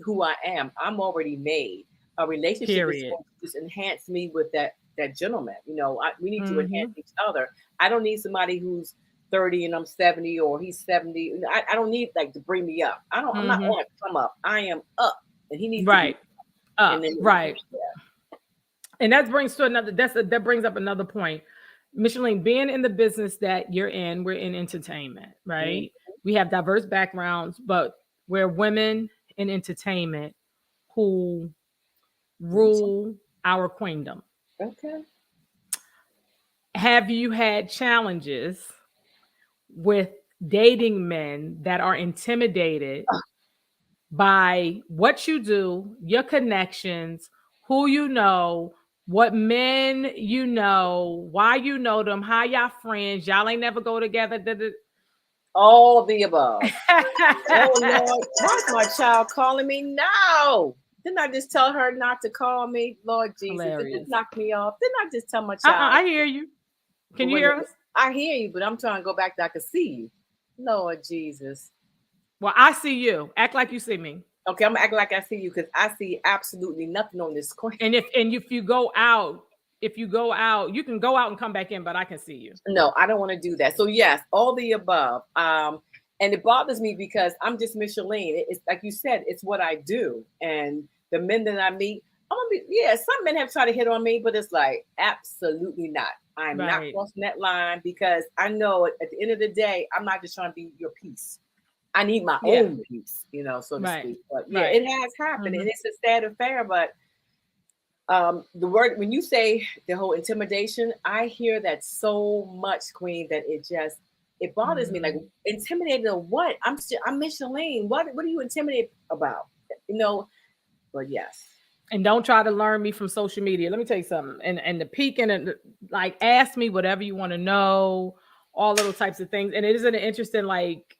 who I am. I'm already made. A relationship is going to just enhance me with that gentleman. We need to enhance each other. I don't need somebody who's 30 and I'm 70, or he's 70. I don't need to bring me up. I'm not going to come up. I am up, and he needs to be up. Right. And that brings up another point. Micheline, being in the business that you're in, we're in entertainment, right? We have diverse backgrounds, but we're women in entertainment who rule our queendom. Okay. Have you had challenges with dating men that are intimidated by what you do, your connections, who you know, what men you know, why you know them, how y'all friends, y'all ain't never go together? All the above. Oh Lord, why is my child calling me? No. Didn't I just tell her not to call me? Lord Jesus, it just knocked me off. Didn't I just tell my child? I hear you. Can you hear us? I hear you, but I'm trying to go back so I can see you. Lord Jesus. Well, I see you. Act like you see me. Okay, I'm gonna act like I see you because I see absolutely nothing on this screen. And if you go out, you can go out and come back in, but I can see you. No, I don't want to do that. So yes, all the above. And it bothers me because I'm just Micheline. It's like you said, it's what I do. And the men that I meet, some men have tried to hit on me, but it's like absolutely not. I'm not crossing that line because I know at the end of the day, I'm not just trying to be your piece. I need my own piece, so to speak. But it has happened, and it's a sad affair. But the word, when you say the whole intimidation, I hear that so much, Queen, that it bothers me. Like, intimidated of what? I'm Micheline. What are you intimidated about? But yes. And don't try to learn me from social media. Let me tell you something. And the peak and like, ask me whatever you want to know, all those types of things. And it isn't interesting, like,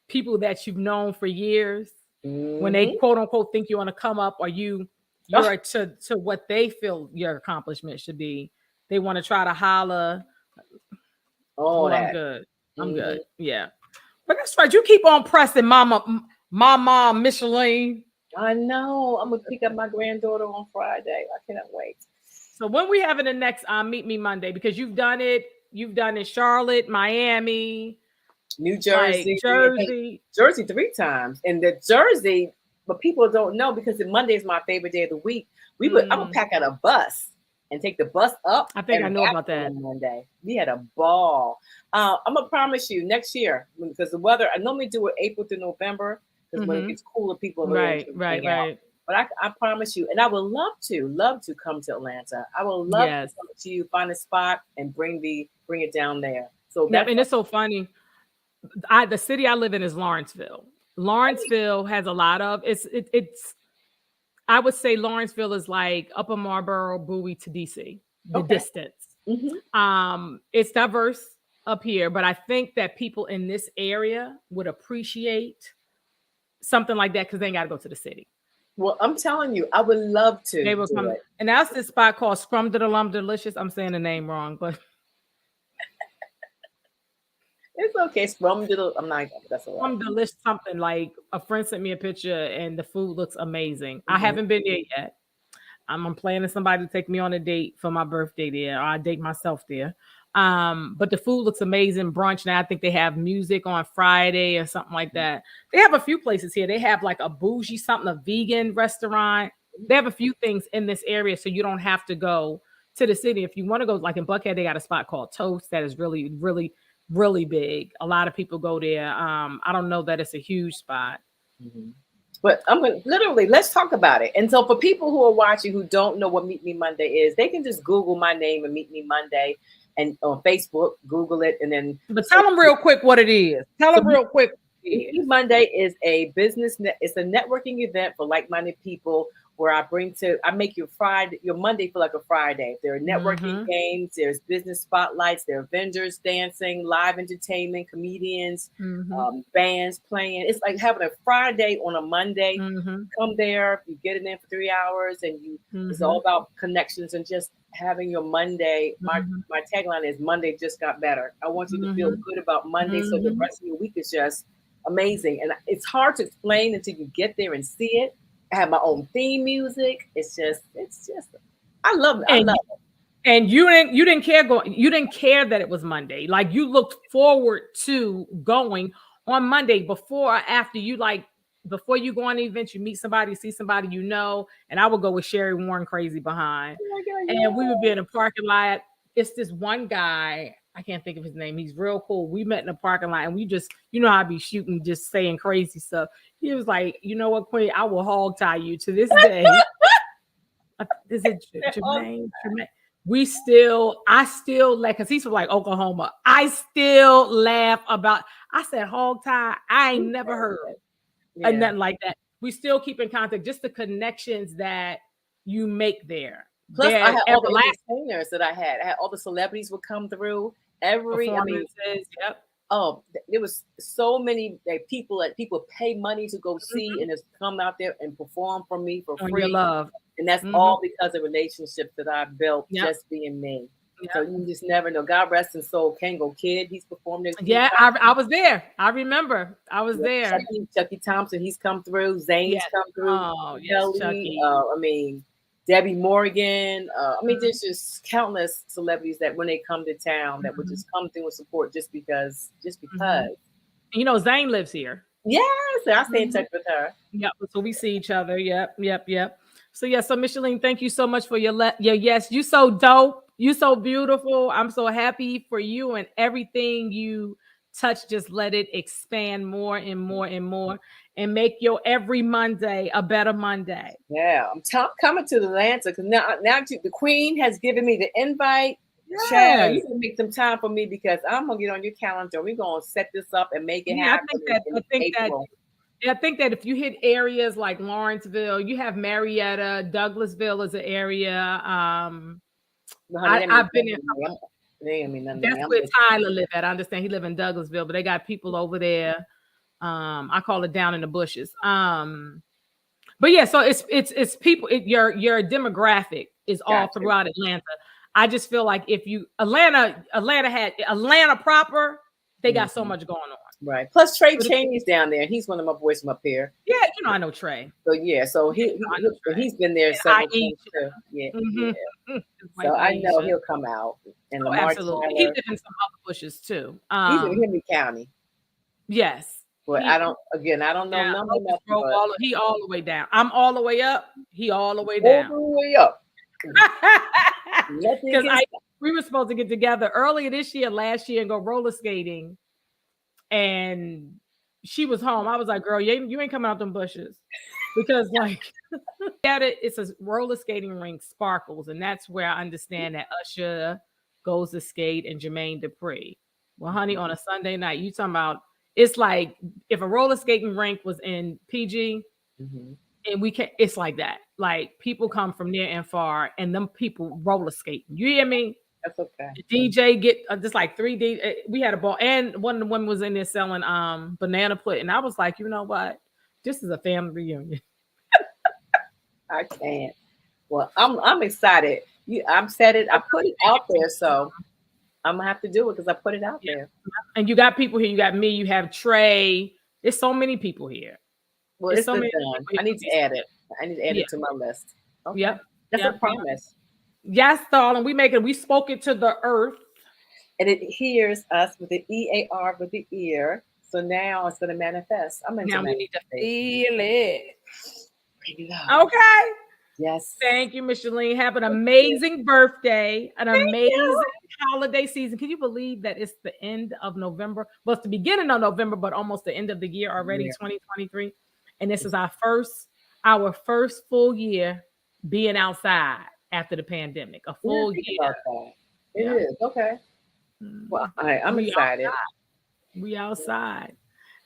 people that you've known for years, when they quote unquote think you want to come up, or you're to what they feel your accomplishment should be. They want to try to holler. Oh, I'm good. I'm good. Yeah. But that's right. You keep on pressing, my mom, Micheline. I know. I'm gonna pick up my granddaughter on Friday. I cannot wait. So when we having the next Meet Me Monday? Because you've done it Charlotte, Miami, New Jersey, Jersey 3 times. And the Jersey, but people don't know because Monday is my favorite day of the week. I would pack out a bus and take the bus up. I think I know about that. Monday, we had a ball. I'm gonna promise you next year, because the weather. I normally do it April to November because when it gets cooler, people are right. But I promise you, and I would love to come to Atlanta. I would love to come to you, find a spot, and bring it down there. So and it's so funny. The city I live in is Lawrenceville. Lawrenceville has a lot of it's. I would say Lawrenceville is like Upper Marlboro, Bowie to DC. The distance. It's diverse up here, but I think that people in this area would appreciate something like that because they ain't got to go to the city. Well, I'm telling you, I would love to. They will come, and that's this spot called Scrum Diddle Delicious. I'm saying the name wrong, but it's okay. Scrum Diddle. I'm not. That's a lot. Scrum Delicious. Something like a friend sent me a picture, and the food looks amazing. I haven't been there yet. I'm planning somebody to take me on a date for my birthday there, or I date myself there. But the food looks amazing. Brunch now. I think they have music on Friday or something like that. They have a few places here. They have like a bougie something, a vegan restaurant. They have a few things in this area, so you don't have to go to the city. If you want to go, like in Buckhead, they got a spot called Toast that is really, really, really big. A lot of people go there. I don't know that it's a huge spot. But I'm going to literally, let's talk about it. And so for people who are watching who don't know what Meet Me Monday is, they can just Google my name and Meet Me Monday, and on Facebook, Google it. And then. But tell them real quick what it is. Tell them real quick. Meet Me Monday is a it's a networking event for like-minded people where I make your Monday feel like a Friday. There are networking games, there's business spotlights, there are vendors dancing, live entertainment, comedians, bands playing. It's like having a Friday on a Monday. Come there, you get it in for 3 hours, and it's all about connections and just having your Monday. My tagline is Monday just got better. I want you to feel good about Monday, so the rest of your week is just amazing. And it's hard to explain until you get there and see it. I have my own theme music. It's just I love it. I love it. And you didn't care that it was Monday. Like, you looked forward to going on Monday before or after before you go on the event, you meet somebody, see somebody you know. And I would go with Sherry Warren crazy behind. Oh my God, and we would be in a parking lot. It's this one guy, I can't think of his name. He's real cool. We met in a parking lot and we just, how I be shooting, just saying crazy stuff. He was like, you know what, Queen, I will hog tie you to this day. Is it Jermaine? I still laugh, because he's from like Oklahoma. I still laugh about, I said hog tie. I ain't never heard of nothing like that. We still keep in contact, just the connections that you make there. Plus, I had all the entertainers that I had. All the celebrities would come through. Yep. Oh, there was so many people that people pay money to go see and just come out there and perform for me for free. Your love. And that's all because of relationships that I built just being me. Yep. So you just never know. God rest his soul, Kango Kid. He's performed there. Yeah, I was there. I remember. I was there. Chucky Thompson, he's come through. Zane's come through. Oh, yes, Chucky. I mean, Debbie Morgan. I mean, there's just countless celebrities that when they come to town that would just come through and support just because. You know, Zane lives here. Yes, I stay in touch with her. Yep. So we see each other. Yep. So yeah. So Micheline, thank you so much for your yes. You so dope. You so beautiful. I'm so happy for you and everything you touch. Just let it expand more and more and more, and make your every Monday a better Monday. Yeah, I'm coming to Atlanta because now the Queen has given me the invite. Yes. Chad, you can make some time for me because I'm gonna get on your calendar. We're gonna set this up and make it happen. I think that if you hit areas like Lawrenceville, you have Marietta, Douglasville is an area. I've been in. That's where Tyler live at. I understand he live in Douglasville, but they got people over there. I call it down in the bushes. But yeah, so it's people. Your demographic is all throughout Atlanta. I just feel like if you Atlanta proper, they got so much going on. Right. Plus Trey Chaney's down there. He's one of my boys from up here. Yeah, you know I know Trey. So yeah, so he's been there several times too. Yeah. So I know he'll come out. And absolutely. He lives in some other bushes too. He's in Henry County. Yes. But I don't know nothing. He all the way down. I'm all the way up. He all the way down. All the way up. Because we were supposed to get together earlier last year, and go roller skating. And she was home. I was like, girl, you ain't coming out them bushes. Because like it's a roller skating rink, Sparkles. And that's where I understand that Usher goes to skate and Jermaine Dupri. Well, honey, on a Sunday night, you talking about, it's like if a roller skating rink was in PG, and it's like that. Like people come from near and far, and them people roller skating. You hear me? That's okay. The DJ get just like 3D. We had a ball, and one of the women was in there selling banana pudding. And I was like, you know what? This is a family reunion. I can't. Well, I'm excited. I'm set it. I put it out there, so I'm gonna have to do it because I put it out there. And you got people here. You got me. You have Trey. There's so many people here. Well, it's so many. I need to add it. I need to add it to my list. Okay. Yep. That's a promise. Yes, darling. We spoke it to the earth. And it hears us with the EAR with the ear. So now it's going to manifest. Now we need to feel it. Bring it up. Okay. Yes. Thank you, Micheline. Have an amazing birthday, an amazing holiday season. Can you believe that it's the end of November? Well, it's the beginning of November, but almost the end of the year already, 2023. And this is our first full year being outside after the pandemic. A full year. It is. Okay. Well, I'm excited. We outside.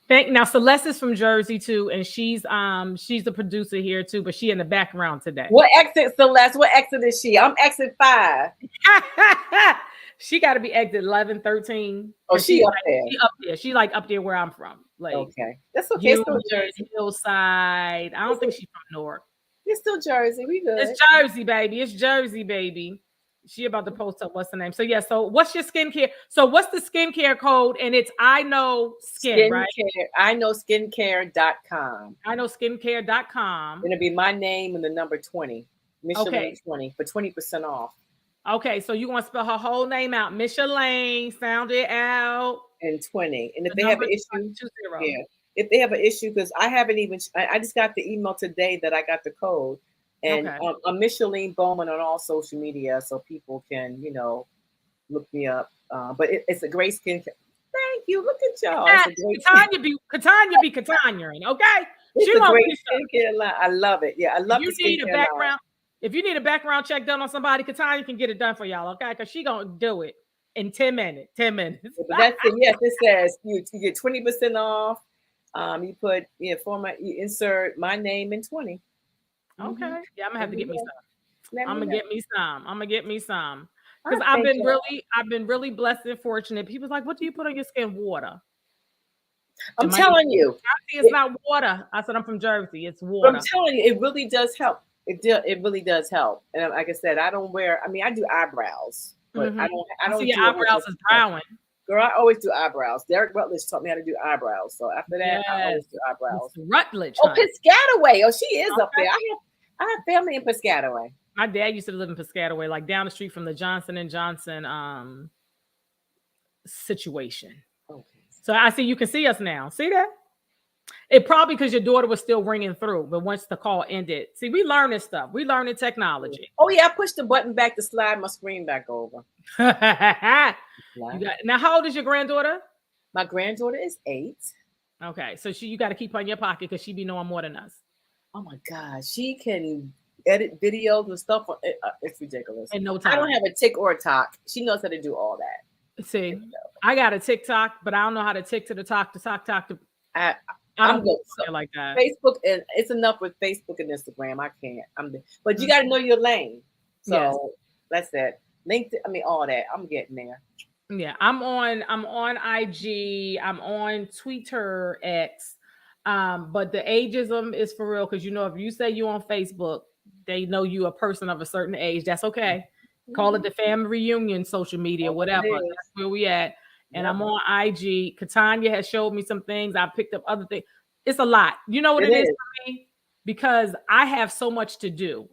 Now Celeste is from Jersey too, and she's the producer here too, but she in the background today. What exit, Celeste? What exit is she? I'm exit 5. She got to be exit 11, 13. Oh, she up there. She up there. She like up there where I'm from. Like, okay, that's okay. Still Jersey, Hillside. I don't think she's from Newark. It's still Jersey. We good. It's Jersey, baby. It's Jersey, baby. She about to post up what's the name. So yeah, so what's your skincare? So what's the skincare code? And it's I Know Skin, right? I Know Skincare.com. I Know Skincare.com. It'll be my name and the number 20. Micheline 20 for 20% off. Okay, so you want to spell her whole name out. Micheline, sound it out. And 20. And if they have an issue, if they have an issue, because I haven't even, I just got the email today that I got the code. And I'm Micheline Bowman on all social media, so people can, look me up. But it's a great skincare. Thank you. Look at y'all. Katanya be Katanya, okay? It's a great skincare line. I love it. Yeah, I love it. You need a background. If you need a background check done on somebody, Katanya can get it done for y'all, okay? Because she gonna do it in 10 minutes. 10 minutes. But that's it. Yes, it says you get 20% off. You put you insert my name and 20. Okay. Yeah, I'm gonna have to get me some. I'm gonna get me some. Because I've been really blessed and fortunate. People's like, what do you put on your skin? Water. I'm telling you, it's not water. I said I'm from Jersey. It's water. I'm telling you, it really does help. It really does help. And like I said, I don't wear. I mean, I do eyebrows, but I don't. See, your eyebrows is browning. Girl, I always do eyebrows. Derek Rutledge taught me how to do eyebrows. So after that, I always do eyebrows. Rutledge. Oh, Piscataway. Oh, she is up there. I have family in Piscataway. My dad used to live in Piscataway, like down the street from the Johnson & Johnson situation. Okay. So I see you can see us now. See that? It probably because your daughter was still ringing through, but once the call ended, see, we learning stuff. We learning technology. Oh yeah, I pushed the button back to slide my screen back over. Now, how old is your granddaughter? My granddaughter is 8. Okay, so you got to keep her in your pocket because she be knowing more than us. Oh my God, she can edit videos and stuff. It's ridiculous. In no time. I don't have a tick or a talk. She knows how to do all that. See, I got a TikTok, but I don't know how to tick to the talk. I don't go like that. Facebook, and it's enough with Facebook and Instagram. I can't. But you got to know your lane. So that's it. LinkedIn. I mean, all that. I'm getting there. Yeah, I'm on IG. I'm on Twitter, X. But the ageism is for real because if you say you on Facebook, they know you a person of a certain age. That's okay. Call it the family reunion, social media, whatever. That's where we at. And I'm on IG. Katanya has showed me some things. I picked up other things. It's a lot. You know what it is for me? Because I have so much to do.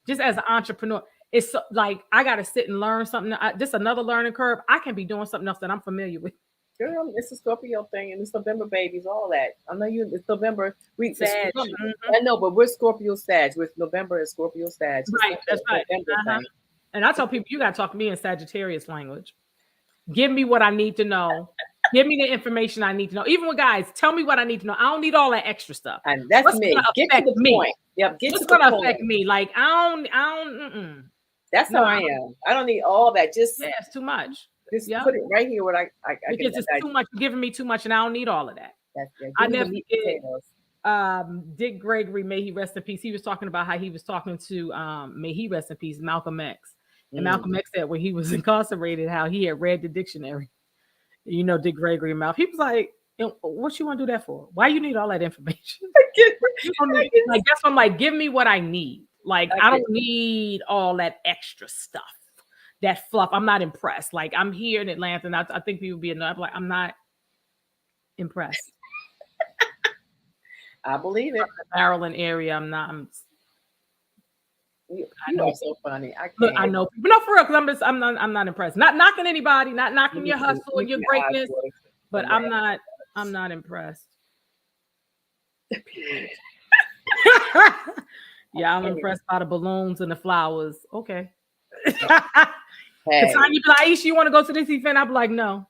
Just as an entrepreneur, it's so, like I got to sit and learn something. Just another learning curve. I can be doing something else that I'm familiar with. Girl, it's a Scorpio thing, and it's November babies, all that. I know it's November. I know, but we're Scorpio Sag. With November is Scorpio Sag. Right, that's right. And I tell people, you got to talk to me in Sagittarius language. Give me what I need to know. Give me the information I need to know. Even with guys, tell me what I need to know. I don't need all that extra stuff. And that's me. Get to the point. Yep. What's going to affect me? Like I don't. That's how I am. I don't need all that. Just it's too much. Just put it right here where I because it's too much. You're giving me too much, and I don't need all of that. I never did. Dick Gregory, may he rest in peace. He was talking about how he was talking to may he rest in peace, Malcolm X. And Malcolm X said when he was incarcerated, how he had read the dictionary. Dick Gregory mouth. He was like, what you want to do that for? Why you need all that information? Like that's why I'm like, give me what I need. Like I don't need all that extra stuff, that fluff. I'm not impressed. Like I'm here in Atlanta, and I think people be enough. Like I'm not impressed. I believe it. The Maryland area, I'm not. You are so funny. I know people. No, for real, because I'm not impressed. Not knocking anybody, not knocking your hustle and your greatness, but I'm not impressed. Yeah, I'm impressed by the balloons and the flowers. Okay. The time you be like, Aisha, you want to go to this event? I'll be like, no.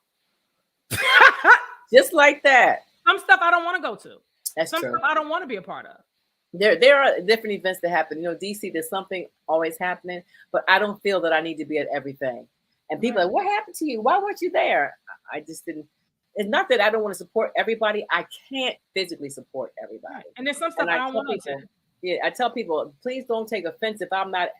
Just like that. Some stuff I don't want to go to. That's some true. stuff I don't want to be a part of. There are different events that happen. DC, there's something always happening, but I don't feel that I need to be at everything. And people are like, what happened to you? Why weren't you there? I just didn't. It's not that I don't want to support everybody. I can't physically support everybody. And there's some stuff I don't want to. Yeah, I tell people, please don't take offense if I'm not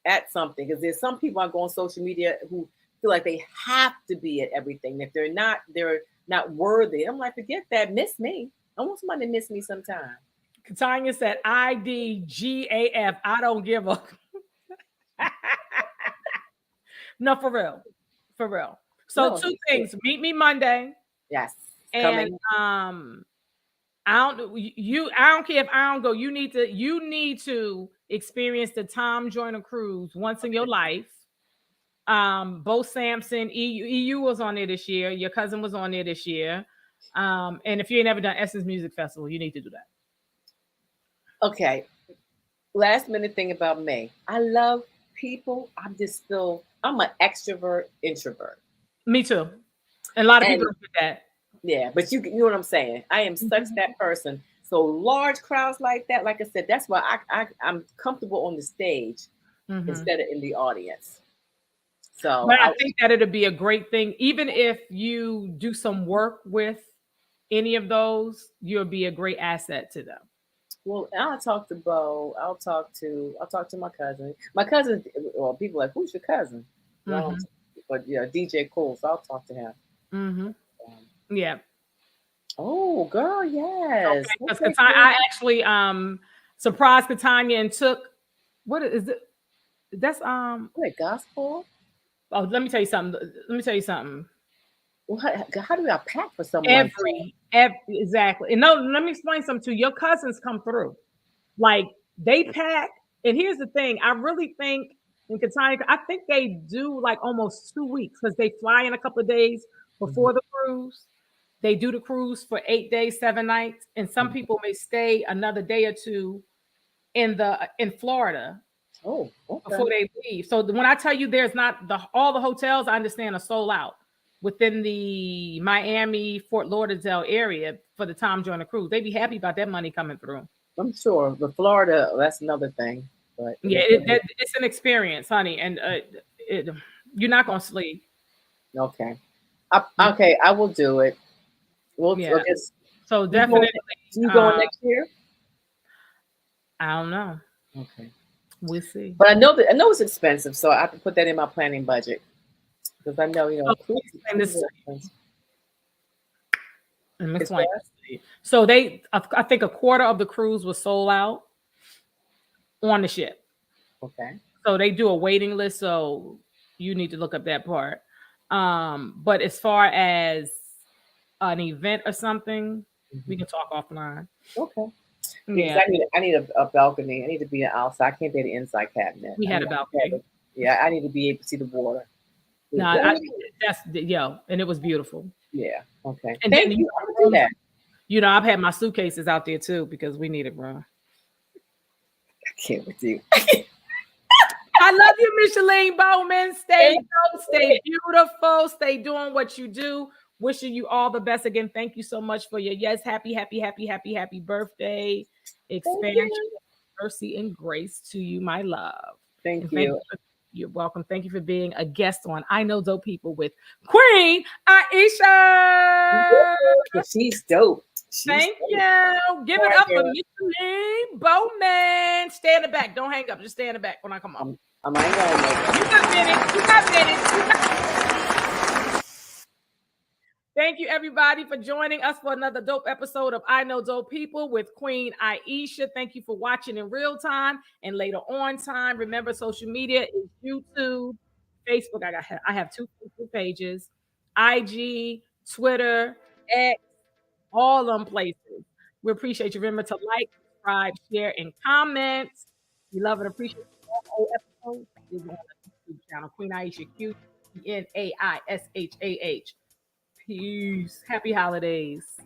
at something, because there's some people I go on social media who feel like they have to be at everything. If they're not worthy. I'm like, forget that. Miss me. I want somebody to miss me sometime. Katanya said, IDGAF. I don't give a. No, for real. For real. So two things. Meet me Monday. Yes. And I don't care if I don't go. You need to experience the Tom Joyner cruise once in your life. Bo Sampson, EU was on there this year. Your cousin was on there this year. And if you ain't ever done Essence Music Festival, you need to do that. Okay. Last minute thing about me. I love people. I'm an extrovert, introvert. Me too. And a lot of people don't get that. Yeah, but you know what I'm saying. I am such that person. So large crowds like that, like I said, that's why I'm comfortable on the stage instead of in the audience. So but I think that it'll be a great thing. Even if you do some work with any of those, you'll be a great asset to them. Well, I'll talk to Bo. I'll talk to my cousin. My cousin, well, people are like, who's your cousin? But yeah, DJ cool, so I'll talk to him. Yeah. Oh, girl, yes. Okay, I actually surprised Katanya and took what is it? That's Wait, gospel. Oh, let me tell you something. How do I pack for someone? Exactly. And no, let me explain something to you. Your cousins come through. Like they pack. And here's the thing. I really think in Catania, I think they do like almost 2 weeks because they fly in a couple of days before the cruise. They do the cruise for 8 days, 7 nights. And some people may stay another day or two in Florida. Oh, okay. Before they leave. So when I tell you there's not all the hotels, I understand are sold out within the Miami, Fort Lauderdale area for the time during the cruise. They'd be happy about that money coming through. I'm sure. But Florida, that's another thing. But yeah, it's an experience, honey. And you're not going to sleep. Okay. Okay, I will do it. We'll just, so definitely. You going next year? I don't know. Okay. We'll see. But I know it's expensive, so I have to put that in my planning budget because I know So I think a quarter of the cruise was sold out on the ship. Okay. So they do a waiting list, so you need to look up that part. But as far as an event or something, we can talk offline. Okay. Yeah, I need a balcony. I need to be outside. I can't be an inside cabinet. We had a balcony. I need to be able to see the water. No, and it was beautiful. Yeah. Okay. And Thank then you for that. I've had my suitcases out there too because we needed room. I can't with you. I love you, Micheline Bowman. Stay dope, stay beautiful, stay doing what you do. Wishing you all the best again. Thank you so much for your happy birthday. Expansion, mercy, and grace to you, my love. Thank you. You're welcome. Thank you for being a guest on I Know Dope People with Queen Aishah. She's dope. Thank you. Give it up for Micheline Bowman. Stay in the back. Don't hang up. Just stay in the back when I come on. I might know. You got minutes. Thank you, everybody, for joining us for another dope episode of I Know Dope People with Queen Aishah. Thank you for watching in real time and later on time. Remember, social media is YouTube, Facebook. I have 2 Facebook pages, IG, Twitter, X, all them places. We appreciate you. Remember to like, subscribe, share, and comment. We love and appreciate all episodes. We're on the YouTube channel, Queen Aishah, QNAISHAH. Peace. Happy holidays.